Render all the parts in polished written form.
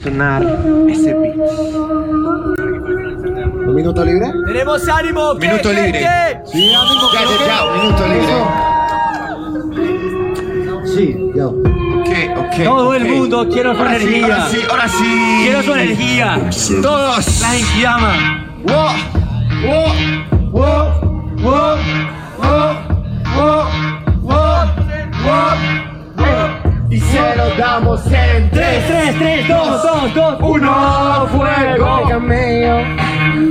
Sonar ese beat. ¿Un minuto libre? ¡Tenemos ánimo! ¿Qué, Minuto gente? libre. Sí, ánimo. Ya, minuto libre. Sí, yo. Ok. Todo el mundo quiero su energía. Ahora sí. Quiero su energía. Todos. La en llama. Y se lo damos en 3, 2, 1, fuego.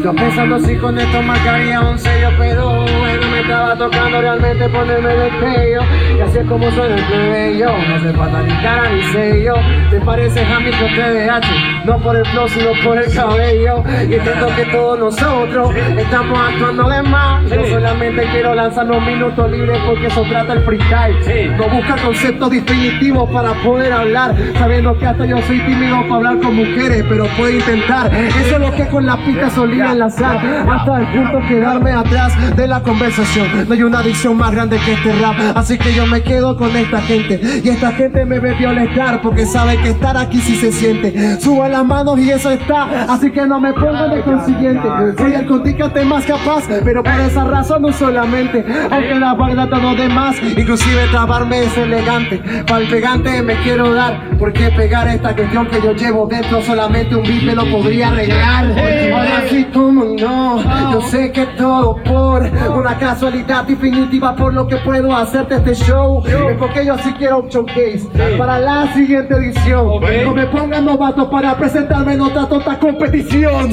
Yo pensando si con esto marcaría un sello, pero bueno, me estaba tocando realmente ponerme de pello. Y así es como suena el plebeyo, no se falta ni cara ni sello. Te pareces a mí con TDH, no por el flow sino por el cabello. Y entiendo que todos nosotros estamos actuando de más. Yo solamente quiero lanzar los minutos libres porque eso trata el freestyle. No busca conceptos definitivos para poder hablar, sabiendo que hasta yo soy tímido para hablar con mujeres, pero puedo intentar. Eso es lo que con la pista solía enlazar, hasta el punto quedarme atrás de la conversación. No hay una adicción más grande que este rap, así que yo me quedo con esta gente. Y esta gente me ve violentar porque sabe que estar aquí sí se siente. Suban las manos y eso está, así que no me pongan de consiguiente. Soy el contingente más capaz, pero por esa razón no solamente. Aunque la verdad todo de más, inclusive trabarme es elegante. Para el pegante me quiero dar, porque pegar esta cuestión que yo llevo dentro solamente un beat me lo podría arreglar. Ahora sí, como no, yo sé que todo por una casualidad definitiva, por lo que puedo hacerte este show. Es porque yo sí quiero un showcase para la siguiente edición. No me pongan novatos para presentarme en otra tonta competición.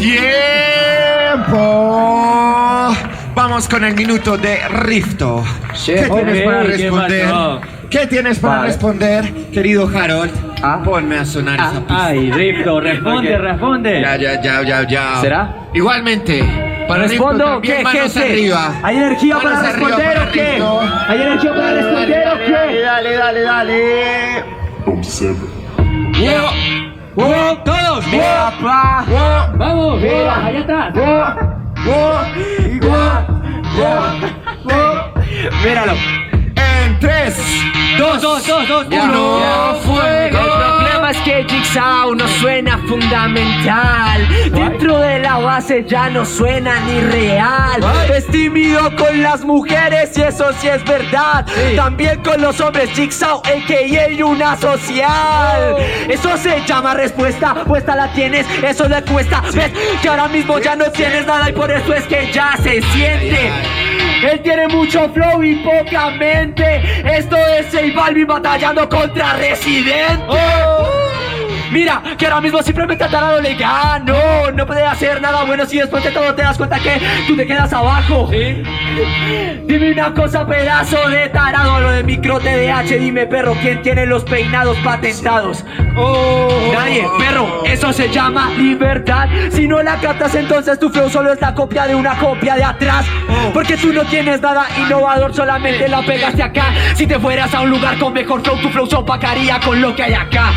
¡Tiempo! Vamos con el minuto de Rifto. ¿Qué tienes para responder? ¿Qué tienes para responder, querido Harold? Ponme a sonar esa pista. Ay, Rifto, responde. Ya. ¿Será? Igualmente, para ¿Respondo? Rifto también, ¿Qué, manos gente? arriba. ¿Hay energía Manos para arriba responder para o qué? Rifto. ¿Hay energía para responder o qué? Dale. Todos. Vamos, allá atrás. Míralo. En 3, 2, 1. fuego. El problema es que Jigsaw no suena fundamental. Dentro de la base ya no suena ni real. Es tímido con las mujeres y eso sí es verdad. También con los hombres, Jigsaw, a.k.a. una social. Eso se llama respuesta, puesta la tienes, eso le cuesta. Ves que ahora mismo ya no tienes nada y por eso es que ya se siente. Él tiene mucho flow y poca mente. Esto es J Balvin batallando contra Residente. Mira, que ahora mismo simplemente al tarado le gano. No puede hacer nada bueno si después de todo te das cuenta que tú te quedas abajo. Dime una cosa, pedazo de tarado. Lo de micro TDH, dime perro, ¿quién tiene los peinados patentados? Nadie, perro, eso se llama libertad. Si no la captas, entonces tu flow solo es la copia de una copia de atrás. Porque tú no tienes nada innovador, solamente la pegaste acá. Si te fueras a un lugar con mejor flow, tu flow se opacaría con lo que hay acá.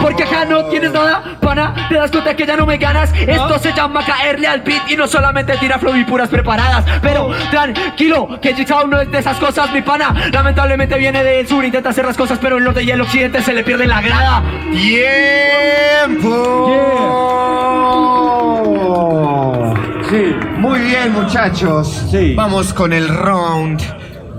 Porque acá no tienes nada, pana, te das cuenta que ya no me ganas. Esto se llama caerle al beat y no solamente tirar flow y puras preparadas. Pero tranquilo, que Jigsaw no es de esas cosas, mi pana. Lamentablemente viene del sur, intenta hacer las cosas, pero el norte y el occidente se le pierde la grada. ¡Tiempo! Sí. Muy bien, muchachos. Sí. Vamos con el round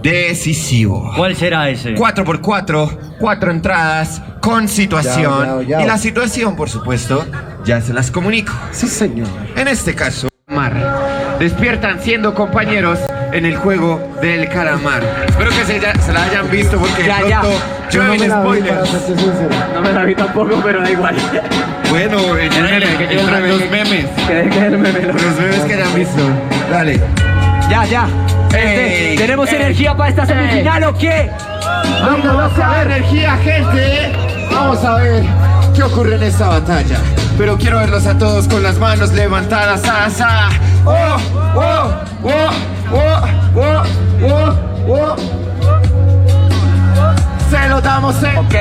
decisivo. ¿Cuál será ese? 4x4, 4 entradas con situación. Yao. Y la situación, por supuesto, ya se las comunico. Sí, señor. En este caso, despiertan siendo compañeros en el juego del calamar. Espero que se la hayan visto porque Ya. de pronto Yo no me llueven la vi, para spoilers. serte sincero. No me la vi tampoco, pero da igual. Bueno, entran los memes. Que me lo... Los memes que hayan visto. Dale. Ya. Ey, ¿Tenemos ey, energía para esta semifinal o qué? Vamos a ver energía, gente. Vamos a ver qué ocurre en esta batalla. Pero quiero verlos a todos con las manos levantadas. Se lo damos, Ok.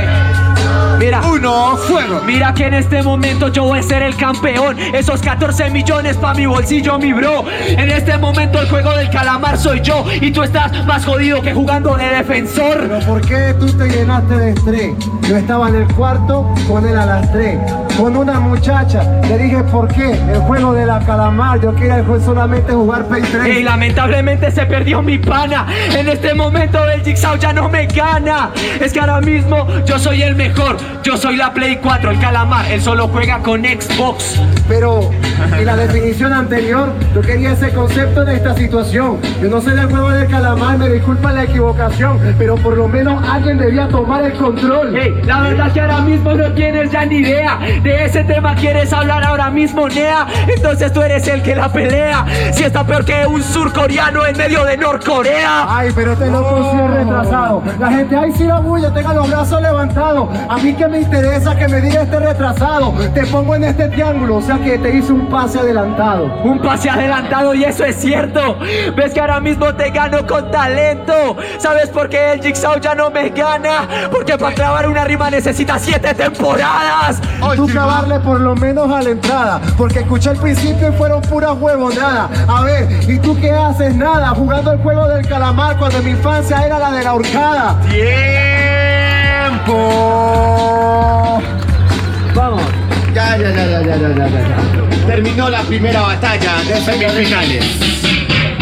Mira, 1, fuego. mira que en este momento yo voy a ser el campeón. Esos 14 millones pa' mi bolsillo, mi bro. En este momento el juego del calamar soy yo. Y tú estás más jodido que jugando de defensor. Pero ¿por qué tú te llenaste de estrés? Yo estaba en el cuarto con él a las 3, con una muchacha. Le dije, ¿por qué? El juego de la calamar. Yo quería solamente jugar Play 3. Y lamentablemente se perdió mi pana. En este momento el Jigsaw ya no me gana. Es que ahora mismo yo soy el mejor. Yo soy la Play 4, el calamar. Él solo juega con Xbox. Pero en la definición anterior, yo quería ese concepto de esta situación. Yo no sé del juego del calamar, me disculpa la equivocación, pero por lo menos alguien debía tomar el control. Hey, la verdad que ahora mismo no tienes ya ni idea. De ese tema quieres hablar ahora mismo, Nea. Entonces tú eres el que la pelea. Si está peor que un surcoreano en medio de Norcorea. Ay, pero este loco sí es retrasado. La gente, ay, sí la bulla, tenga los brazos levantados. A mí que me interesa que me diga este retrasado. Te pongo en este triángulo, o sea que te hice un pase adelantado. Un pase adelantado y eso es cierto. Ves que ahora mismo te gano con talento. ¿Sabes por qué el Jigsaw ya no me gana? Porque para clavar una rima necesita 7 temporadas. Tú clavarle por lo menos a la entrada, porque escuché el principio y fueron puras huevonadas. A ver, ¿y tú qué haces? Nada, jugando el juego del calamar cuando en mi infancia era la de la ahorcada. ¡Tiempo! Vamos. Ya. Terminó la primera batalla de semifinales.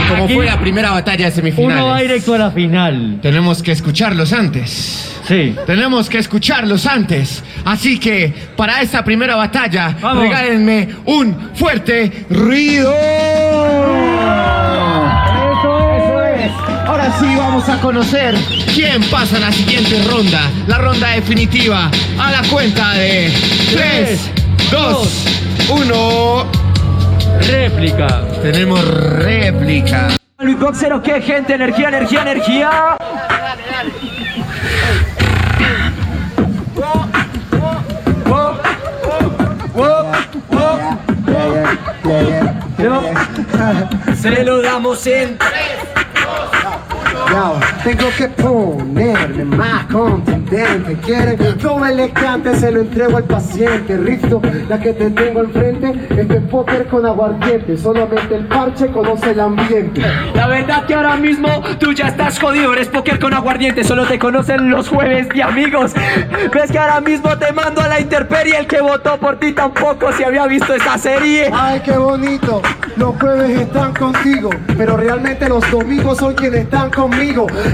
Como Aquí fue la primera batalla de semifinales. Uno va directo a la final. Tenemos que escucharlos antes. Sí. Tenemos que escucharlos antes. Así que, para esta primera batalla, Vamos. regálenme un fuerte ruido. Eso es. Ahora sí vamos a conocer quién pasa a la siguiente ronda. La ronda definitiva. A la cuenta de 3, 2, 1. Réplica. Tenemos réplica. Luis Boxero, ¿qué gente? Energía. Se lo damos en... Ya, tengo que ponerme más contundente. ¿Quieren flow elegante? Se lo entrego al paciente. Rifto, la que te tengo enfrente. Este póker con aguardiente. Solamente el parche conoce el ambiente. La verdad que ahora mismo tú ya estás jodido. Eres póker con aguardiente. Solo te conocen los jueves de amigos. Ves que ahora mismo te mando a la intemperie. El que votó por ti tampoco se había visto esta serie. Ay, qué bonito. Los jueves están contigo, pero realmente los domingos son quienes están conmigo.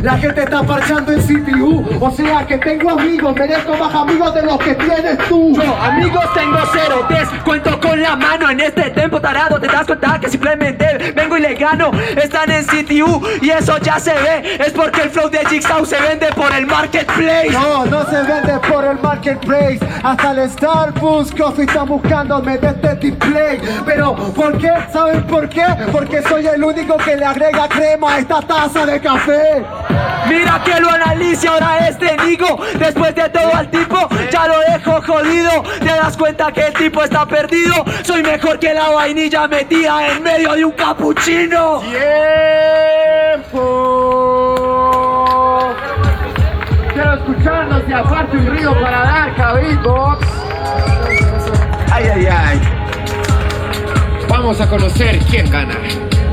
La gente está parchando en CPU. O sea que tengo amigos, merezco más amigos de los que tienes tú. Yo, amigos, tengo 0. Cuento con la mano en este tiempo tarado. Te das cuenta que simplemente vengo y le gano. Están en CTU y eso ya se ve. Es porque el flow de Jigsaw se vende por el marketplace. No se vende por el marketplace. Hasta el Starbucks Coffee está buscándome de este display. Pero, ¿por qué? ¿Saben por qué? Porque soy el único que le agrega crema a esta taza de café. Mira que lo analice ahora este Nigo. Después de todo al tipo ya lo dejo jodido. Te das cuenta que el tipo está perdido. Soy mejor que la vainilla metida en medio de un capuchino. ¡Tiempo! Quiero escucharnos y aparte un ruido para dar, Beatbox. Ay. Vamos a conocer quién gana.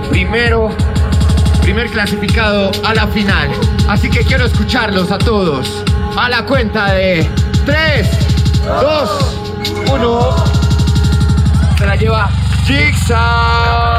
Primer clasificado a la final. Así que quiero escucharlos a todos. A la cuenta de 3, 2, 1. Se la lleva Jigsaw.